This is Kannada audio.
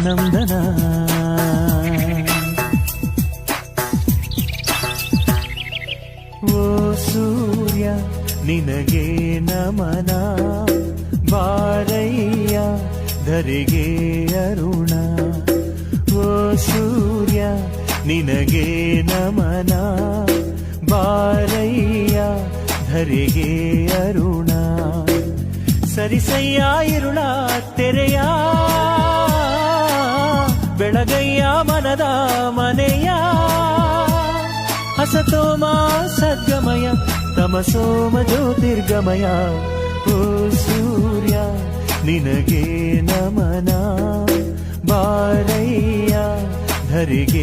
ನಂದನ. ಓ ಸೂರ್ಯ ನಿನಗೆ ನಮನ, ಬಾರಯ್ಯ ಧರೆಗೆ ಅರುಣ. ಓ ಸೂರ್ಯ ನಿನಗೆ ನಮನ, ಬಾರಯ್ಯ ಧರೆಗೆ ಅರುಣ. ಸರಿಸಯ್ಯ ಇರುಳ ತೆರೆಯ, ಬೆಳಗಯ್ಯ ಮನದ ಮನೆಯ. ಹಸತೋಮ ಸದ್ಗಮಯ, ತಮಸೋಮ ಜ್ಯೋತಿರ್ಗಮಯ. ಓ ಸೂರ್ಯ ನಿನಗೆ ನಮನ, ಬಾರಯ್ಯ ಧರೆಗೆ